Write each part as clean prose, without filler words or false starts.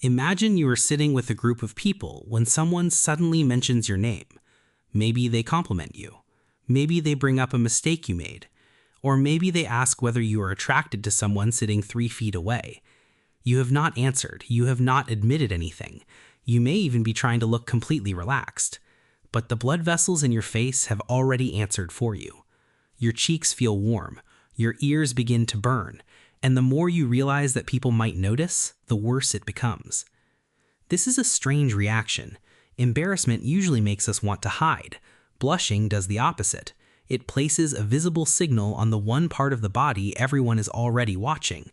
Imagine you are sitting with a group of people when someone suddenly mentions your name. Maybe they compliment you. Maybe they bring up a mistake you made. Or maybe they ask whether you are attracted to someone sitting 3 feet away. You have not answered. You have not admitted anything. You may even be trying to look completely relaxed. But the blood vessels in your face have already answered for you. Your cheeks feel warm. Your ears begin to burn. And the more you realize that people might notice, the worse it becomes. This is a strange reaction. Embarrassment usually makes us want to hide. Blushing does the opposite. It places a visible signal on the one part of the body everyone is already watching.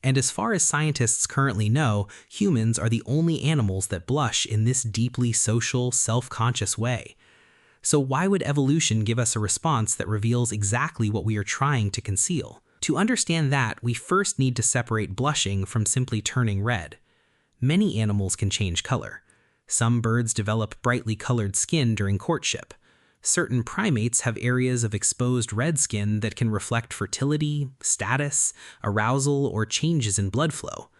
And as far as scientists currently know, humans are the only animals that blush in this deeply social, self-conscious way. So why would evolution give us a response that reveals exactly what we are trying to conceal? To understand that, we first need to separate blushing from simply turning red. Many animals can change color. Some birds develop brightly colored skin during courtship. Certain primates have areas of exposed red skin that can reflect fertility, status, arousal, or changes in blood flow.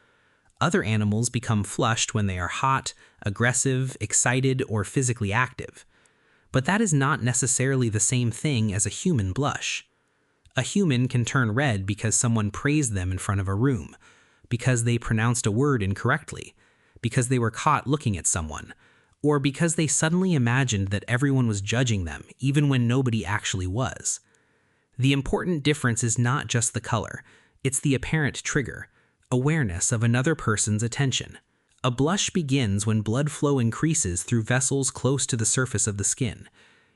Other animals become flushed when they are hot, aggressive, excited, or physically active. But that is not necessarily the same thing as a human blush. A human can turn red because someone praised them in front of a room, because they pronounced a word incorrectly, because they were caught looking at someone, or because they suddenly imagined that everyone was judging them, even when nobody actually was. The important difference is not just the color, it's the apparent trigger, awareness of another person's attention. A blush begins when blood flow increases through vessels close to the surface of the skin.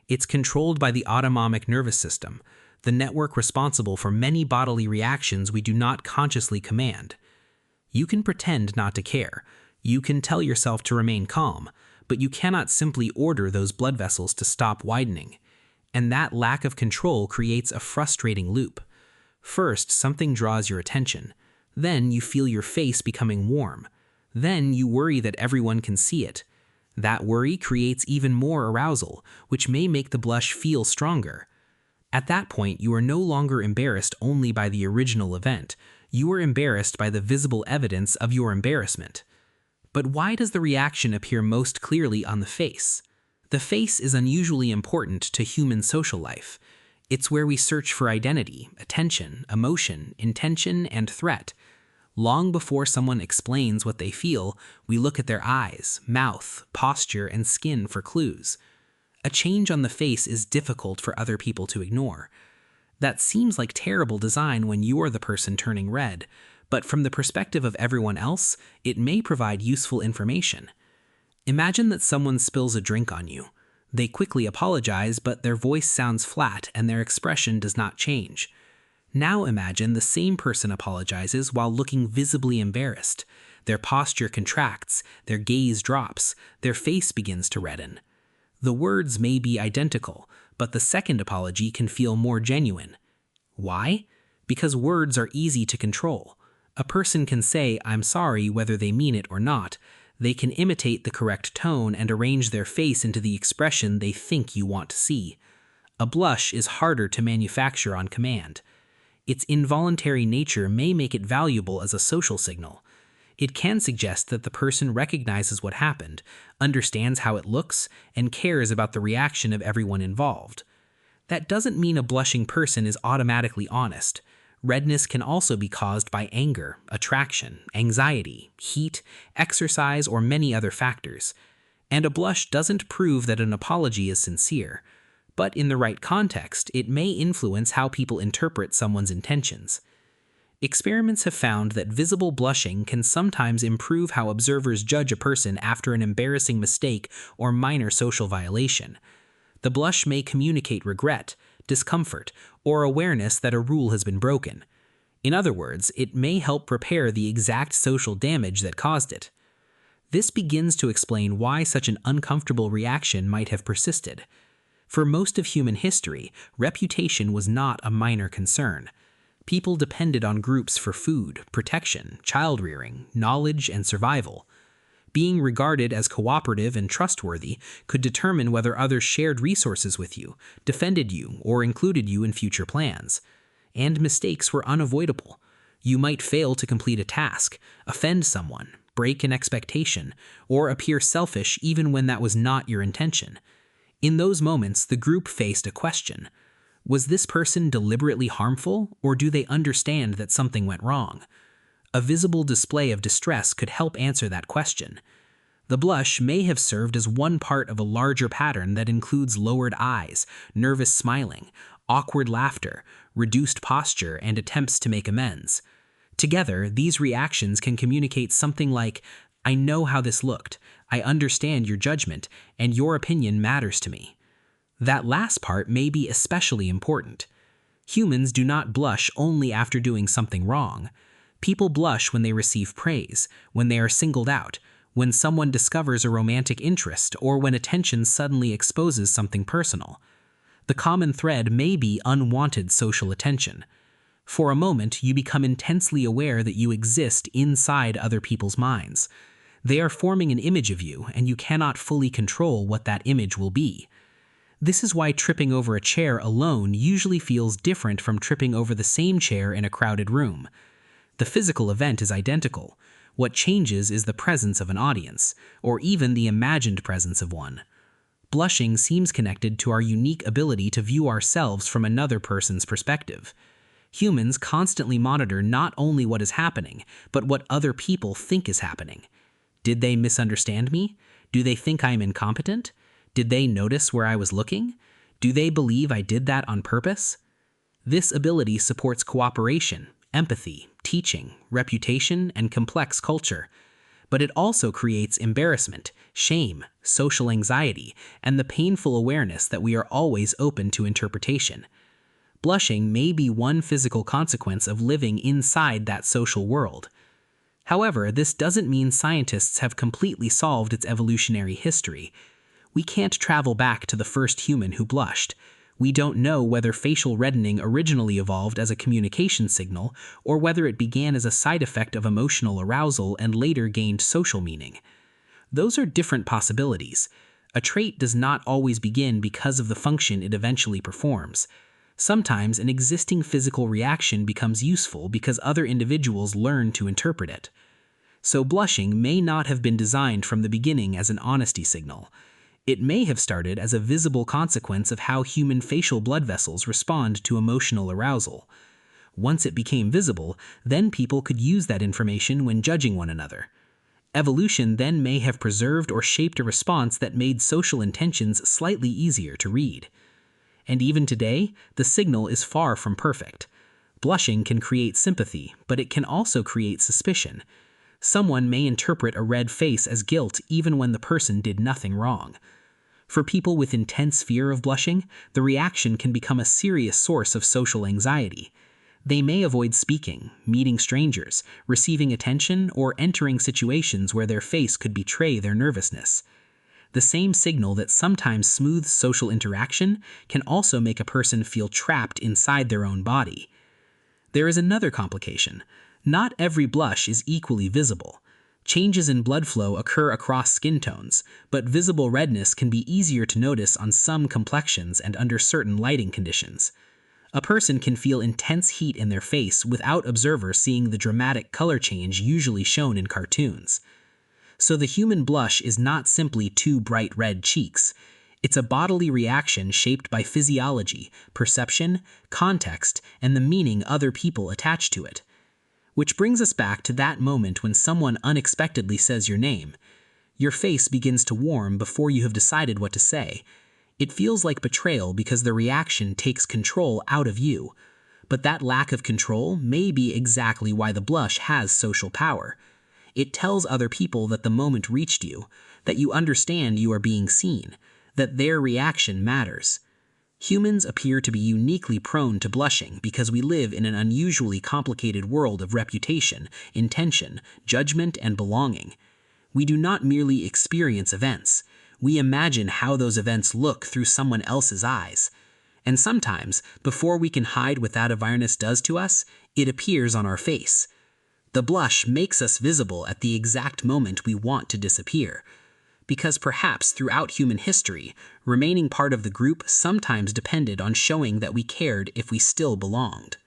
It's controlled by the autonomic nervous system, the network responsible for many bodily reactions we do not consciously command. You can pretend not to care. You can tell yourself to remain calm, but you cannot simply order those blood vessels to stop widening. And that lack of control creates a frustrating loop. First, something draws your attention. Then you feel your face becoming warm. Then you worry that everyone can see it. That worry creates even more arousal, which may make the blush feel stronger. At that point, you are no longer embarrassed only by the original event. You are embarrassed by the visible evidence of your embarrassment. But why does the reaction appear most clearly on the face? The face is unusually important to human social life. It's where we search for identity, attention, emotion, intention, and threat. Long before someone explains what they feel, we look at their eyes, mouth, posture, and skin for clues. A change on the face is difficult for other people to ignore. That seems like terrible design when you're the person turning red, but from the perspective of everyone else, it may provide useful information. Imagine that someone spills a drink on you. They quickly apologize, but their voice sounds flat and their expression does not change. Now imagine the same person apologizes while looking visibly embarrassed. Their posture contracts, their gaze drops, their face begins to redden. The words may be identical, but the second apology can feel more genuine. Why? Because words are easy to control. A person can say, "I'm sorry," whether they mean it or not. They can imitate the correct tone and arrange their face into the expression they think you want to see. A blush is harder to manufacture on command. Its involuntary nature may make it valuable as a social signal. It can suggest that the person recognizes what happened, understands how it looks, and cares about the reaction of everyone involved. That doesn't mean a blushing person is automatically honest. Redness can also be caused by anger, attraction, anxiety, heat, exercise, or many other factors. And a blush doesn't prove that an apology is sincere. But in the right context, it may influence how people interpret someone's intentions. Experiments have found that visible blushing can sometimes improve how observers judge a person after an embarrassing mistake or minor social violation. The blush may communicate regret, discomfort, or awareness that a rule has been broken. In other words, it may help repair the exact social damage that caused it. This begins to explain why such an uncomfortable reaction might have persisted. For most of human history, reputation was not a minor concern. People depended on groups for food, protection, child-rearing, knowledge, and survival. Being regarded as cooperative and trustworthy could determine whether others shared resources with you, defended you, or included you in future plans. And mistakes were unavoidable. You might fail to complete a task, offend someone, break an expectation, or appear selfish even when that was not your intention. In those moments, the group faced a question. Was this person deliberately harmful, or do they understand that something went wrong? A visible display of distress could help answer that question. The blush may have served as one part of a larger pattern that includes lowered eyes, nervous smiling, awkward laughter, reduced posture, and attempts to make amends. Together, these reactions can communicate something like, "I know how this looked, I understand your judgment, and your opinion matters to me." That last part may be especially important. Humans do not blush only after doing something wrong. People blush when they receive praise, when they are singled out, when someone discovers a romantic interest, or when attention suddenly exposes something personal. The common thread may be unwanted social attention. For a moment, you become intensely aware that you exist inside other people's minds. They are forming an image of you, and you cannot fully control what that image will be. This is why tripping over a chair alone usually feels different from tripping over the same chair in a crowded room. The physical event is identical. What changes is the presence of an audience, or even the imagined presence of one. Blushing seems connected to our unique ability to view ourselves from another person's perspective. Humans constantly monitor not only what is happening, but what other people think is happening. Did they misunderstand me? Do they think I am incompetent? Did they notice where I was looking? Do they believe I did that on purpose? This ability supports cooperation, empathy, teaching, reputation, and complex culture. But it also creates embarrassment, shame, social anxiety, and the painful awareness that we are always open to interpretation. Blushing may be one physical consequence of living inside that social world. However, this doesn't mean scientists have completely solved its evolutionary history. We can't travel back to the first human who blushed. We don't know whether facial reddening originally evolved as a communication signal or whether it began as a side effect of emotional arousal and later gained social meaning. Those are different possibilities. A trait does not always begin because of the function it eventually performs. Sometimes an existing physical reaction becomes useful because other individuals learn to interpret it. So blushing may not have been designed from the beginning as an honesty signal. It may have started as a visible consequence of how human facial blood vessels respond to emotional arousal. Once it became visible, then people could use that information when judging one another. Evolution then may have preserved or shaped a response that made social intentions slightly easier to read. And even today, the signal is far from perfect. Blushing can create sympathy, but it can also create suspicion. Someone may interpret a red face as guilt even when the person did nothing wrong. For people with intense fear of blushing, the reaction can become a serious source of social anxiety. They may avoid speaking, meeting strangers, receiving attention, or entering situations where their face could betray their nervousness. The same signal that sometimes smooths social interaction can also make a person feel trapped inside their own body. There is another complication. Not every blush is equally visible. Changes in blood flow occur across skin tones, but visible redness can be easier to notice on some complexions and under certain lighting conditions. A person can feel intense heat in their face without observers seeing the dramatic color change usually shown in cartoons. So the human blush is not simply two bright red cheeks. It's a bodily reaction shaped by physiology, perception, context, and the meaning other people attach to it. Which brings us back to that moment when someone unexpectedly says your name. Your face begins to warm before you have decided what to say. It feels like betrayal because the reaction takes control out of you. But that lack of control may be exactly why the blush has social power. It tells other people that the moment reached you, that you understand you are being seen, that their reaction matters. Humans appear to be uniquely prone to blushing because we live in an unusually complicated world of reputation, intention, judgment, and belonging. We do not merely experience events. We imagine how those events look through someone else's eyes. And sometimes, before we can hide what that awareness does to us, it appears on our face. The blush makes us visible at the exact moment we want to disappear. Because perhaps throughout human history, remaining part of the group sometimes depended on showing that we cared if we still belonged.